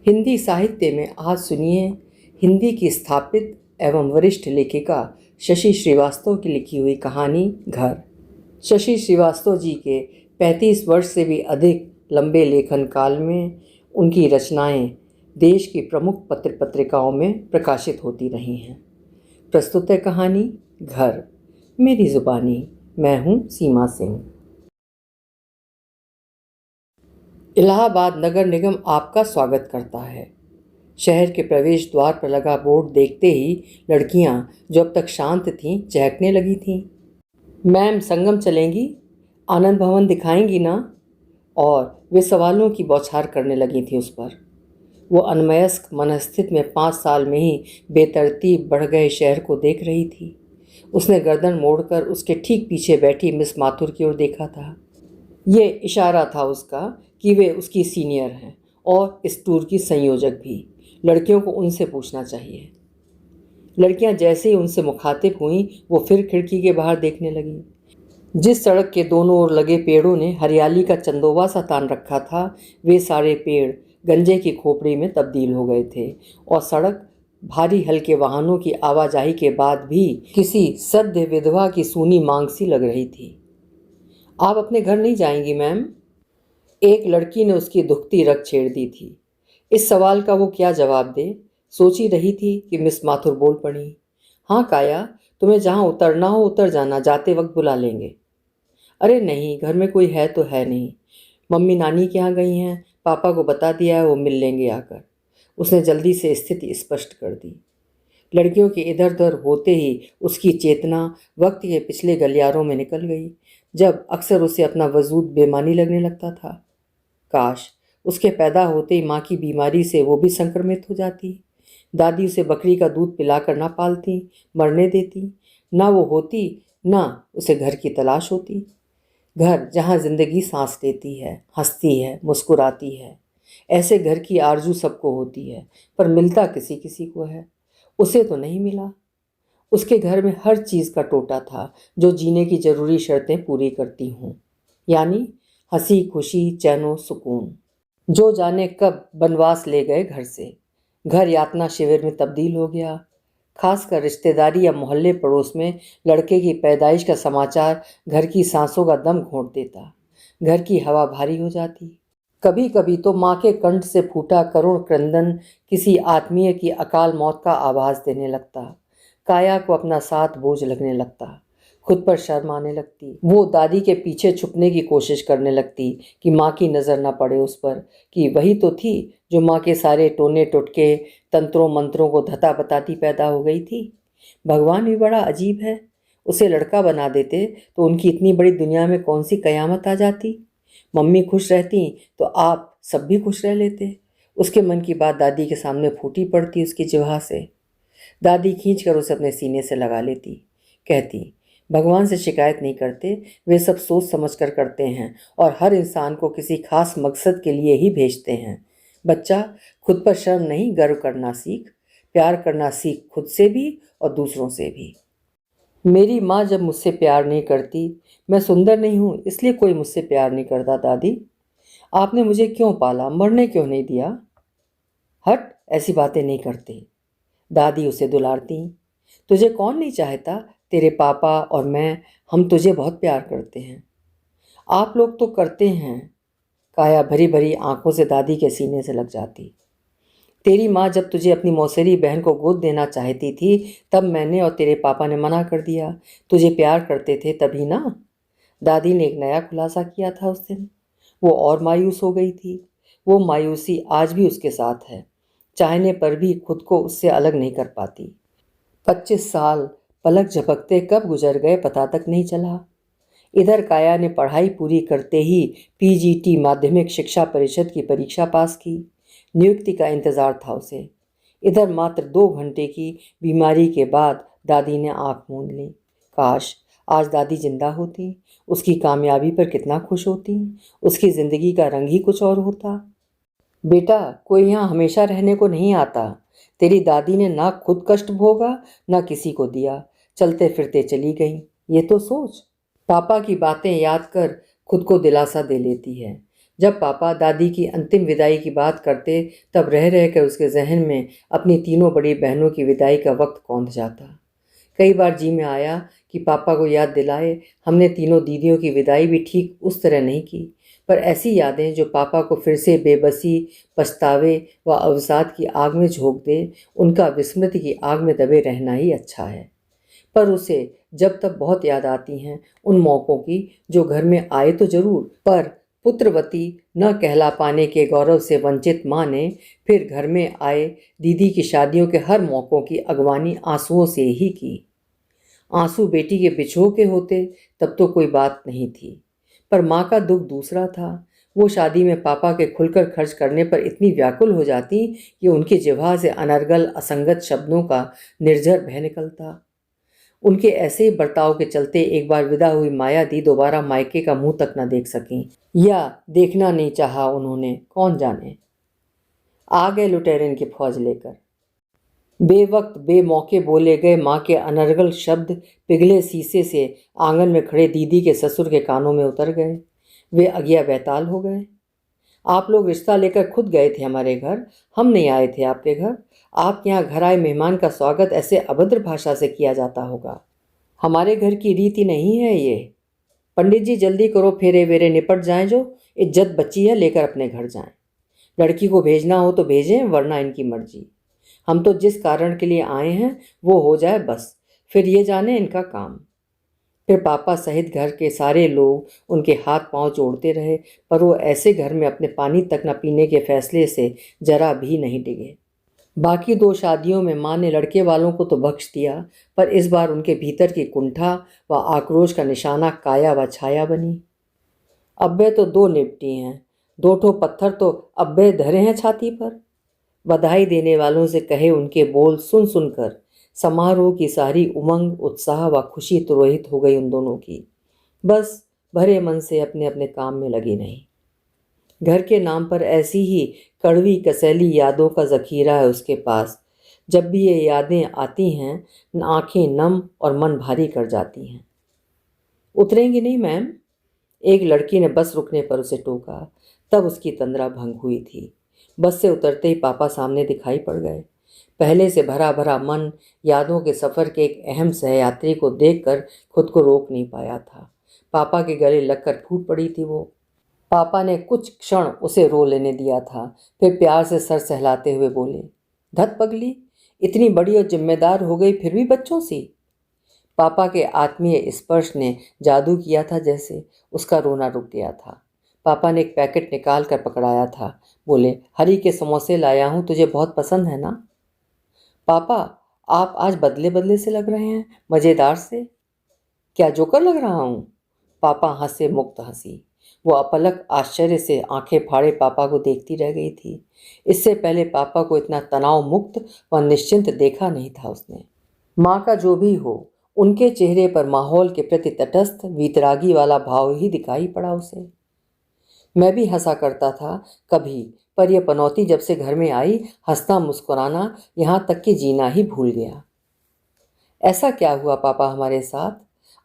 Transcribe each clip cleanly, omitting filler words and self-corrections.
हिंदी साहित्य में आज सुनिए हिंदी की स्थापित एवं वरिष्ठ लेखिका शशि श्रीवास्तव की लिखी हुई कहानी घर। शशि श्रीवास्तव जी के 35 वर्ष से भी अधिक लंबे लेखन काल में उनकी रचनाएं देश की प्रमुख पत्र पत्रिकाओं में प्रकाशित होती रही हैं। प्रस्तुत है कहानी घर, मेरी जुबानी। मैं हूँ सीमा सिंह। इलाहाबाद नगर निगम आपका स्वागत करता है। शहर के प्रवेश द्वार पर लगा बोर्ड देखते ही लड़कियां जो अब तक शांत थीं चहकने लगी थीं। मैम, संगम चलेंगी? आनंद भवन दिखाएंगी ना? और वे सवालों की बौछार करने लगी थी उस पर। वो अनमयस्क मनस्थित में 5 साल में ही बेतरतीब बढ़ गए शहर को देख रही थी। उसने गर्दन मोड़कर उसके ठीक पीछे बैठी मिस माथुर की ओर देखा था। ये इशारा था उसका कि वे उसकी सीनियर हैं और इस टूर की संयोजक भी। लड़कियों को उनसे पूछना चाहिए। लड़कियां जैसे ही उनसे मुखातिब हुईं, वो फिर खिड़की के बाहर देखने लगीं। जिस सड़क के दोनों ओर लगे पेड़ों ने हरियाली का चंदोबा सा तान रखा था, वे सारे पेड़ गंजे की खोपड़ी में तब्दील हो गए थे और सड़क भारी हल्के वाहनों की आवाजाही के बाद भी किसी सद्य विधवा की सूनी मांग सी लग रही थी। आप अपने घर नहीं जाएंगी मैम? एक लड़की ने उसकी दुखती रग छेड़ दी थी। इस सवाल का वो क्या जवाब दे, सोची रही थी कि मिस माथुर बोल पड़ी। हाँ काया, तुम्हें जहाँ उतरना हो उतर जाना, जाते वक्त बुला लेंगे। अरे नहीं, घर में कोई है तो है नहीं। मम्मी नानी के यहाँ गई हैं, पापा को बता दिया है, वो मिल लेंगे आकर। उसने जल्दी से स्थिति स्पष्ट कर दी। लड़कियों के इधर उधर होते ही उसकी चेतना वक्त के पिछले गलियारों में निकल गई, जब अक्सर उसे अपना वजूद बेमानी लगने लगता था। काश उसके पैदा होते ही माँ की बीमारी से वो भी संक्रमित हो जाती। दादी उसे बकरी का दूध पिलाकर ना पालती, मरने देती। ना वो होती, ना उसे घर की तलाश होती। घर जहाँ जिंदगी सांस लेती है, हंसती है, मुस्कुराती है। ऐसे घर की आरजू सबको होती है, पर मिलता किसी किसी को है। उसे तो नहीं मिला। उसके घर में हर चीज़ का टोटा था जो जीने की जरूरी शर्तें पूरी करती हों, यानी हंसी खुशी, चैनो सुकून। जो जाने कब बनवास ले गए घर से। घर यातना शिविर में तब्दील हो गया। खासकर रिश्तेदारी या मोहल्ले पड़ोस में लड़के की पैदाइश का समाचार घर की सांसों का दम घोंट देता। घर की हवा भारी हो जाती। कभी कभी तो माँ के कंठ से फूटा करुण क्रंदन किसी आत्मीय की अकाल मौत का आवाज देने लगता। काया को अपना साथ बोझ लगने लगता। खुद पर शर्म आने लगती। वो दादी के पीछे छुपने की कोशिश करने लगती कि माँ की नज़र न पड़े उस पर, कि वही तो थी जो माँ के सारे टोने टुटके तंत्रों मंत्रों को धता बताती पैदा हो गई थी। भगवान भी बड़ा अजीब है। उसे लड़का बना देते तो उनकी इतनी बड़ी दुनिया में कौन सी कयामत आ जाती। मम्मी खुश रहती तो आप सब भी खुश रह लेते। उसके मन की बात दादी के सामने फूटी पड़ती उसकी जिह्वा से। दादी खींचकर उसे अपने सीने से लगा लेती, कहती, भगवान से शिकायत नहीं करते, वे सब सोच समझ कर करते हैं और हर इंसान को किसी खास मकसद के लिए ही भेजते हैं। बच्चा, खुद पर शर्म नहीं, गर्व करना सीख। प्यार करना सीख, खुद से भी और दूसरों से भी। मेरी माँ जब मुझसे प्यार नहीं करती, मैं सुंदर नहीं हूँ इसलिए कोई मुझसे प्यार नहीं करता। दादी, आपने मुझे क्यों पाला, मरने क्यों नहीं दिया? हट, ऐसी बातें नहीं करते। दादी उसे दुलारती। तुझे कौन नहीं चाहता? तेरे पापा और मैं, हम तुझे बहुत प्यार करते हैं। आप लोग तो करते हैं। काया भरी भरी आंखों से दादी के सीने से लग जाती। तेरी माँ जब तुझे अपनी मौसेरी बहन को गोद देना चाहती थी, तब मैंने और तेरे पापा ने मना कर दिया। तुझे प्यार करते थे तभी ना। दादी ने एक नया खुलासा किया था उस दिन। वो और मायूस हो गई थी। वो मायूसी आज भी उसके साथ है। चाहने पर भी खुद को उससे अलग नहीं कर पाती। 25 साल पलक झपकते कब गुजर गए पता तक नहीं चला। इधर काया ने पढ़ाई पूरी करते ही पीजीटी माध्यमिक शिक्षा परिषद की परीक्षा पास की। नियुक्ति का इंतज़ार था उसे। इधर मात्र 2 घंटे की बीमारी के बाद दादी ने आंख मूंद ली। काश आज दादी जिंदा होती, उसकी कामयाबी पर कितना खुश होती। उसकी ज़िंदगी का रंग ही कुछ और होता। बेटा, कोई यहाँ हमेशा रहने को नहीं आता। तेरी दादी ने ना खुद कष्ट भोगा, ना किसी को दिया। चलते फिरते चली गई। ये तो सोच। पापा की बातें याद कर खुद को दिलासा दे लेती है। जब पापा दादी की अंतिम विदाई की बात करते तब रह रह कर उसके जहन में अपनी तीनों बड़ी बहनों की विदाई का वक्त कौंध जाता। कई बार जी में आया कि पापा को याद दिलाए हमने तीनों दीदियों की विदाई भी ठीक उस तरह नहीं की, पर ऐसी यादें जो पापा को फिर से बेबसी, पछतावे व अवसाद की आग में झोंक दे, उनका विस्मृति की आग में दबे रहना ही अच्छा है। पर उसे जब तक बहुत याद आती हैं उन मौक़ों की जो घर में आए तो जरूर, पर पुत्रवती न कहला पाने के गौरव से वंचित माँ ने फिर घर में आए दीदी की शादियों के हर मौक़ों की अगवानी आंसुओं से ही की। आंसू बेटी के बिछोह के होते तब तो कोई बात नहीं थी, पर माँ का दुख दूसरा था। वो शादी में पापा के खुलकर खर्च करने पर इतनी व्याकुल हो जाती कि उनकी जिह्वा से अनर्गल असंगत शब्दों का निर्झर बह निकलता। उनके ऐसे ही बर्ताव के चलते एक बार विदा हुई माया दी दोबारा मायके का मुंह तक न देख सकीं, या देखना नहीं चाहा उन्होंने, कौन जाने। आ गए लुटेरन की फौज लेकर। बेवक्त बेमौके बोले गए माँ के अनर्गल शब्द पिघले शीशे से आंगन में खड़े दीदी के ससुर के कानों में उतर गए। वे अगिया बैताल हो गए। आप लोग रिश्ता लेकर खुद गए थे हमारे घर, हम नहीं आए थे आपके घर। आपके यहाँ घर आए मेहमान का स्वागत ऐसे अभद्र भाषा से किया जाता होगा। हमारे घर की रीति नहीं है ये। पंडित जी जल्दी करो, फेरे वेरे निपट जाएं, जो इज्जत बची है लेकर अपने घर जाएं। लड़की को भेजना हो तो भेजें, वरना इनकी मर्जी। हम तो जिस कारण के लिए आए हैं वो हो जाए बस, फिर ये जाने इनका काम। फिर पापा सहित घर के सारे लोग उनके हाथ पांव जोड़ते रहे, पर वो ऐसे घर में अपने पानी तक न पीने के फैसले से जरा भी नहीं डिगे। बाकी 2 शादियों में माँ ने लड़के वालों को तो बख्श दिया, पर इस बार उनके भीतर की कुंठा व आक्रोश का निशाना काया व छाया बनी। अब्बे तो 2 निपटी हैं, 2 ठो पत्थर तो अब्बे धरे हैं छाती पर। बधाई देने वालों से कहे उनके बोल सुन सुनकर समारोह की सारी उमंग, उत्साह व खुशी तुरोहित हो गई उन दोनों की। बस भरे मन से अपने अपने काम में लगी नहीं। घर के नाम पर ऐसी ही कड़वी कसैली यादों का जखीरा है उसके पास। जब भी ये यादें आती हैं आंखें नम और मन भारी कर जाती हैं। उतरेंगी नहीं मैम? एक लड़की ने बस रुकने पर उसे टोका। तब उसकी तंद्रा भंग हुई थी। बस से उतरते ही पापा सामने दिखाई पड़ गए। पहले से भरा भरा मन यादों के सफ़र के एक अहम सहयात्री को देखकर खुद को रोक नहीं पाया था। पापा के गले लगकर फूट पड़ी थी वो। पापा ने कुछ क्षण उसे रो लेने दिया था, फिर प्यार से सर सहलाते हुए बोले, धत पगली, इतनी बड़ी और जिम्मेदार हो गई फिर भी बच्चों सी। पापा के आत्मीय स्पर्श ने जादू किया था, जैसे उसका रोना रुक गया था। पापा ने एक पैकेट निकाल कर पकड़ाया था। बोले, हरी के समोसे लाया हूँ, तुझे बहुत पसंद है ना? पापा, आप आज बदले बदले से लग रहे हैं, मज़ेदार से। क्या जोकर लग रहा हूँ? पापा हंसे मुक्त हंसी। वो अपलक आश्चर्य से आंखें फाड़े पापा को देखती रह गई थी। इससे पहले पापा को इतना तनाव मुक्त व निश्चिंत देखा नहीं था उसने। माँ का जो भी हो, उनके चेहरे पर माहौल के प्रति तटस्थ वीतरागी वाला भाव ही दिखाई पड़ा उसे। मैं भी हंसा करता था कभी, पर यह पनौती जब से घर में आई, हंसना मुस्कुराना यहाँ तक कि जीना ही भूल गया। ऐसा क्या हुआ पापा हमारे साथ?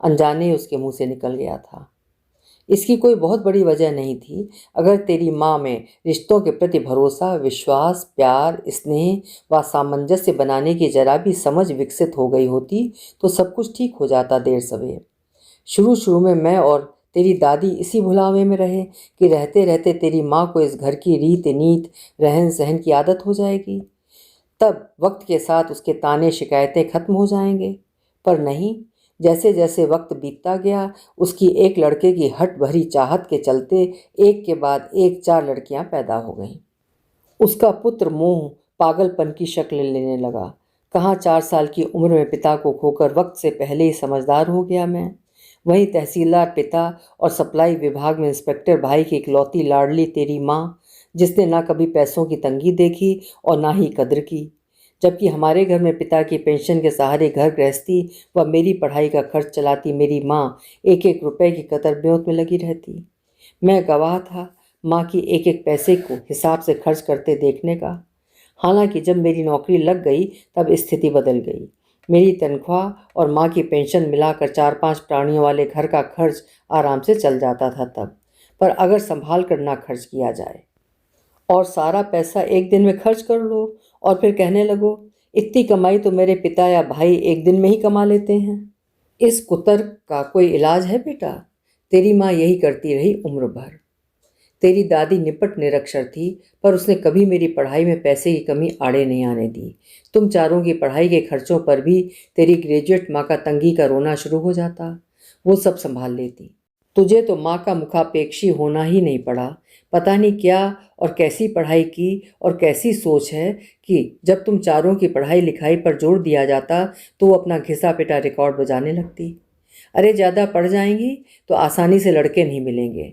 अनजाने उसके मुंह से निकल गया था। इसकी कोई बहुत बड़ी वजह नहीं थी। अगर तेरी माँ में रिश्तों के प्रति भरोसा, विश्वास, प्यार, स्नेह व सामंजस्य बनाने की जरा भी समझ विकसित हो गई होती तो सब कुछ ठीक हो जाता देर सवेर। शुरू शुरू में मैं और तेरी दादी इसी भुलावे में रहे कि रहते रहते तेरी माँ को इस घर की रीत नीत, रहन सहन की आदत हो जाएगी। तब वक्त के साथ उसके ताने शिकायतें खत्म हो जाएंगे। पर नहीं, जैसे जैसे वक्त बीतता गया, उसकी एक लड़के की हट भरी चाहत के चलते एक के बाद एक 4 लड़कियां पैदा हो गईं। उसका पुत्र मोह पागलपन की शक्ल लेने लगा। कहाँ 4 साल की उम्र में पिता को खोकर वक्त से पहले ही समझदार हो गया मैं। वहीं तहसीलदार पिता और सप्लाई विभाग में इंस्पेक्टर भाई की इकलौती लाडली तेरी माँ, जिसने ना कभी पैसों की तंगी देखी और ना ही कद्र की। जबकि हमारे घर में पिता की पेंशन के सहारे घर गृहस्थी व मेरी पढ़ाई का खर्च चलाती मेरी माँ एक एक रुपए की कतर ब्योंत में लगी रहती। मैं गवाह था माँ की एक एक पैसे को हिसाब से खर्च करते देखने का। हालांकि जब मेरी नौकरी लग गई तब स्थिति बदल गई। मेरी तनख्वाह और माँ की पेंशन मिलाकर 4-5 प्राणियों वाले घर का खर्च आराम से चल जाता था तब। पर अगर संभाल कर ना खर्च किया जाए और सारा पैसा एक दिन में खर्च कर लो और फिर कहने लगो इतनी कमाई तो मेरे पिता या भाई एक दिन में ही कमा लेते हैं। इस कुतर्क का कोई इलाज है बेटा? तेरी माँ यही करती रही उम्र भर। तेरी दादी निपट निरक्षर थी, पर उसने कभी मेरी पढ़ाई में पैसे की कमी आड़े नहीं आने दी। तुम चारों की पढ़ाई के खर्चों पर भी तेरी ग्रेजुएट माँ का तंगी का रोना शुरू हो जाता, वो सब संभाल लेती। तुझे तो माँ का मुखापेक्षी होना ही नहीं पड़ा। पता नहीं क्या और कैसी पढ़ाई की और कैसी सोच है कि जब तुम चारों की पढ़ाई लिखाई पर जोर दिया जाता तो वो अपना घिसा पिटा रिकॉर्ड बजाने लगती। अरे ज़्यादा पढ़ जाएंगी तो आसानी से लड़के नहीं मिलेंगे।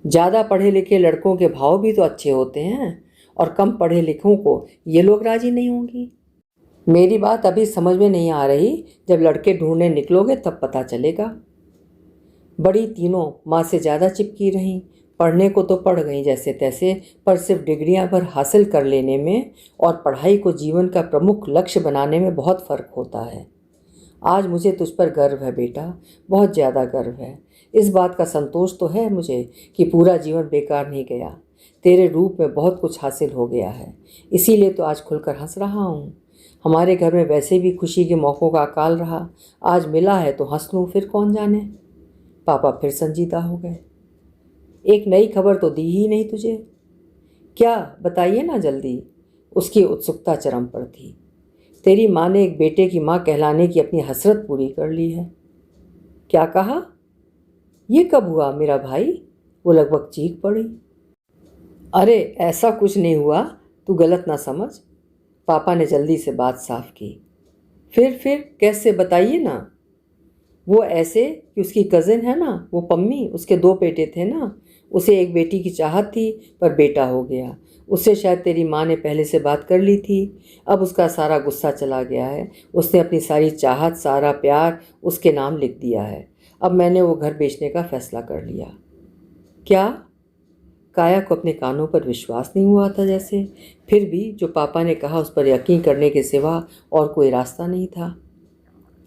ज़्यादा पढ़े लिखे लड़कों के भाव भी तो अच्छे होते हैं और कम पढ़े लिखों को ये लोग राजी नहीं होंगी। मेरी बात अभी समझ में नहीं आ रही, जब लड़के ढूंढने निकलोगे तब पता चलेगा। बड़ी तीनों माँ से ज़्यादा चिपकी रहीं। पढ़ने को तो पढ़ गई जैसे तैसे, पर सिर्फ डिग्रियां भर हासिल कर लेने में और पढ़ाई को जीवन का प्रमुख लक्ष्य बनाने में बहुत फ़र्क होता है। आज मुझे तुझ पर गर्व है बेटा, बहुत ज़्यादा गर्व है। इस बात का संतोष तो है मुझे कि पूरा जीवन बेकार नहीं गया। तेरे रूप में बहुत कुछ हासिल हो गया है, इसीलिए तो आज खुलकर हंस रहा हूँ। हमारे घर में वैसे भी खुशी के मौक़ों का अकाल रहा, आज मिला है तो हंस लूँ, फिर कौन जाने। पापा फिर संजीदा हो गए। एक नई खबर तो दी ही नहीं तुझे। क्या, बताइए ना जल्दी। उसकी उत्सुकता चरम पर थी। तेरी माँ ने एक बेटे की माँ कहलाने की अपनी हसरत पूरी कर ली है। क्या कहा? ये कब हुआ मेरा भाई? वो लगभग चीख पड़ी। अरे ऐसा कुछ नहीं हुआ, तू गलत ना समझ। पापा ने जल्दी से बात साफ की। फिर कैसे, बताइए ना। वो ऐसे कि उसकी कज़िन है ना, वो पम्मी, उसके 2 बेटे थे ना। उसे एक बेटी की चाहत थी, पर बेटा हो गया। उससे शायद तेरी माँ ने पहले से बात कर ली थी। अब उसका सारा गुस्सा चला गया है। उसने अपनी सारी चाहत, सारा प्यार उसके नाम लिख दिया है। अब मैंने वो घर बेचने का फैसला कर लिया। क्या? काया को अपने कानों पर विश्वास नहीं हुआ था जैसे। फिर भी जो पापा ने कहा उस पर यकीन करने के सिवा और कोई रास्ता नहीं था।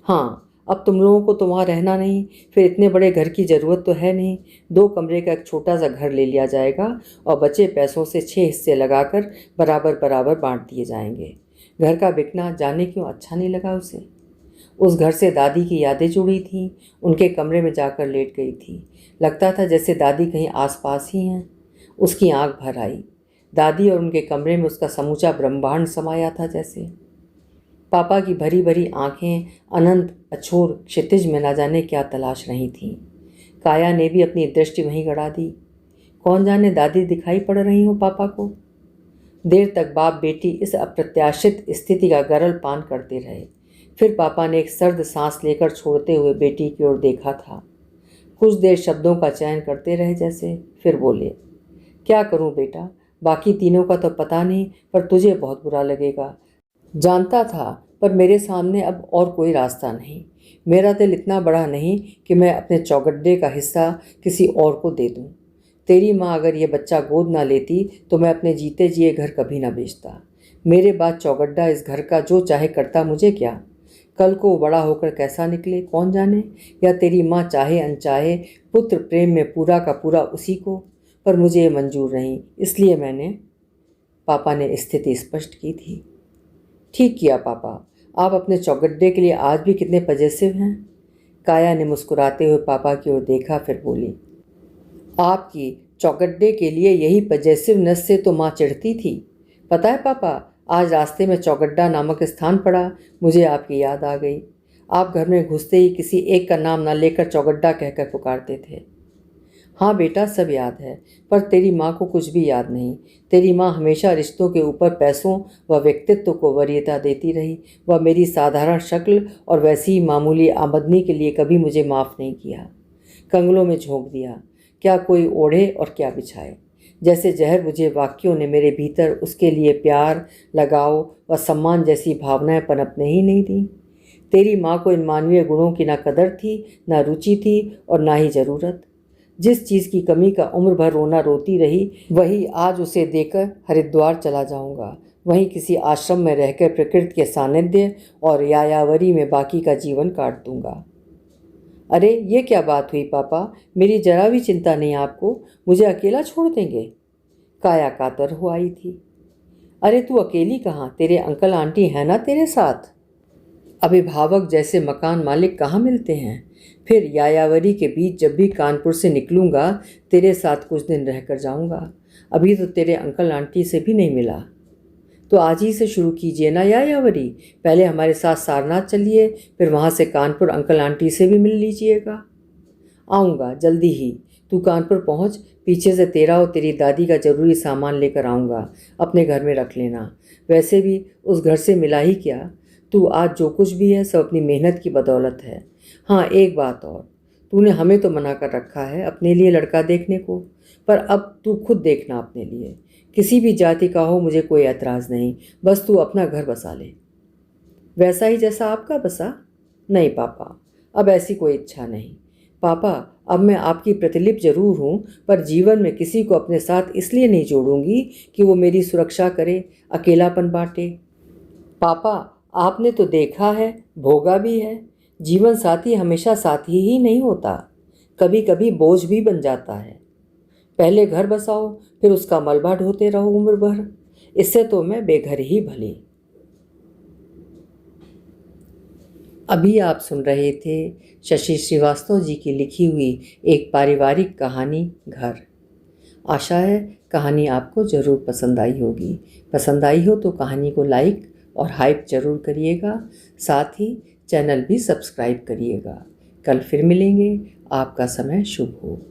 हाँ, अब तुम लोगों को तो वहाँ रहना नहीं, फिर इतने बड़े घर की ज़रूरत तो है नहीं। 2 कमरे का एक छोटा सा घर ले लिया जाएगा और बचे पैसों से 6 हिस्से लगाकर बराबर बराबर बांट दिए जाएंगे। घर का बिकना जाने क्यों अच्छा नहीं लगा उसे। उस घर से दादी की यादें जुड़ी थीं। उनके कमरे में जाकर लेट गई थी। लगता था जैसे दादी कहीं आसपास ही हैं। उसकी आंख भर आई। दादी और उनके कमरे में उसका समूचा ब्रह्मांड समाया था जैसे। पापा की भरी भरी आंखें अनंत अछोर क्षितिज में न जाने क्या तलाश रही थीं। काया ने भी अपनी दृष्टि वहीं गड़ा दी। कौन जाने दादी दिखाई पड़ रही हो पापा को। देर तक बाप बेटी इस अप्रत्याशित स्थिति का गरल पान करते रहे। फिर पापा ने एक सर्द सांस लेकर छोड़ते हुए बेटी की ओर देखा था। कुछ देर शब्दों का चयन करते रहे जैसे, फिर बोले, क्या करूं बेटा, बाकी तीनों का तो पता नहीं, पर तुझे बहुत बुरा लगेगा। जानता था, पर मेरे सामने अब और कोई रास्ता नहीं। मेरा दिल इतना बड़ा नहीं कि मैं अपने चौगड्डे का हिस्सा किसी और को दे दूं। तेरी माँ अगर ये बच्चा गोद ना लेती तो मैं अपने जीते जिए घर कभी ना बेचता। मेरे बाद चौगड्डा इस घर का जो चाहे करता, मुझे क्या। कल को बड़ा होकर कैसा निकले कौन जाने, या तेरी माँ चाहे अनचाहे पुत्र प्रेम में पूरा का पूरा उसी को। पर मुझे ये मंजूर नहीं, इसलिए मैंने। पापा ने स्थिति स्पष्ट की थी। ठीक किया पापा, आप अपने चौगड्डे के लिए आज भी कितने पजेसिव हैं। काया ने मुस्कुराते हुए पापा की ओर देखा, फिर बोली, आपकी चौगड्डे के लिए यही पजेसिवनेस से तो माँ चिढ़ती थी। पता है पापा, आज रास्ते में चौगड्डा नामक स्थान पड़ा, मुझे आपकी याद आ गई। आप घर में घुसते ही किसी एक का नाम ना लेकर चौगड्डा कहकर पुकारते थे। हाँ बेटा, सब याद है, पर तेरी माँ को कुछ भी याद नहीं। तेरी माँ हमेशा रिश्तों के ऊपर पैसों व व्यक्तित्व को वरीयता देती रही। वह मेरी साधारण शक्ल और वैसी ही मामूली आमदनी के लिए कभी मुझे माफ़ नहीं किया। कंगलों में झोंक दिया, क्या कोई ओढ़े और क्या बिछाए। जैसे जहर बुझे वाक्यों ने मेरे भीतर उसके लिए प्यार, लगाव व सम्मान जैसी भावनाएं पनपने ही नहीं दी। तेरी माँ को इन मानवीय गुणों की ना कदर थी, ना रुचि थी और ना ही ज़रूरत। जिस चीज़ की कमी का उम्र भर रोना रोती रही, वही आज उसे देकर हरिद्वार चला जाऊंगा। वहीं किसी आश्रम में रहकर प्रकृति के सानिध्य और यायावरी में बाकी का जीवन काट दूंगा। अरे ये क्या बात हुई पापा, मेरी जरा भी चिंता नहीं आपको, मुझे अकेला छोड़ देंगे? काया कातर हो आई थी। अरे तू अकेली कहाँ, तेरे अंकल आंटी हैं ना तेरे साथ। अभिभावक जैसे मकान मालिक कहाँ मिलते हैं। फिर यायावरी के बीच जब भी कानपुर से निकलूँगा तेरे साथ कुछ दिन रहकर जाऊँगा। अभी तो तेरे अंकल आंटी से भी नहीं मिला। तो आज ही से शुरू कीजिए ना यायावरी, पहले हमारे साथ सारनाथ चलिए, फिर वहाँ से कानपुर अंकल आंटी से भी मिल लीजिएगा। आऊँगा जल्दी ही, तू कानपुर पहुँच, पीछे से तेरा और तेरी दादी का ज़रूरी सामान लेकर आऊँगा, अपने घर में रख लेना। वैसे भी उस घर से मिला ही क्या, तू आज जो कुछ भी है सब अपनी मेहनत की बदौलत है। हाँ एक बात और, तूने हमें तो मना कर रखा है अपने लिए लड़का देखने को, पर अब तू खुद देखना अपने लिए। किसी भी जाति का हो मुझे कोई एतराज़ नहीं, बस तू अपना घर बसा ले, वैसा ही जैसा आपका बसा। नहीं पापा, अब ऐसी कोई इच्छा नहीं। पापा अब मैं आपकी प्रतिलिप जरूर हूँ, पर जीवन में किसी को अपने साथ इसलिए नहीं जोड़ूंगी कि वो मेरी सुरक्षा करे, अकेलापन बांटे। पापा आपने तो देखा है, भोगा भी है, जीवन साथी हमेशा साथी ही नहीं होता, कभी कभी बोझ भी बन जाता है। पहले घर बसाओ, फिर उसका मलबा ढोते रहो उम्र भर, इससे तो मैं बेघर ही भली। अभी आप सुन रहे थे शशि श्रीवास्तव जी की लिखी हुई एक पारिवारिक कहानी घर। आशा है कहानी आपको ज़रूर पसंद आई होगी। पसंद आई हो तो कहानी को लाइक और हाइप ज़रूर करिएगा, साथ ही चैनल भी सब्सक्राइब करिएगा। कल फिर मिलेंगे, आपका समय शुभ हो।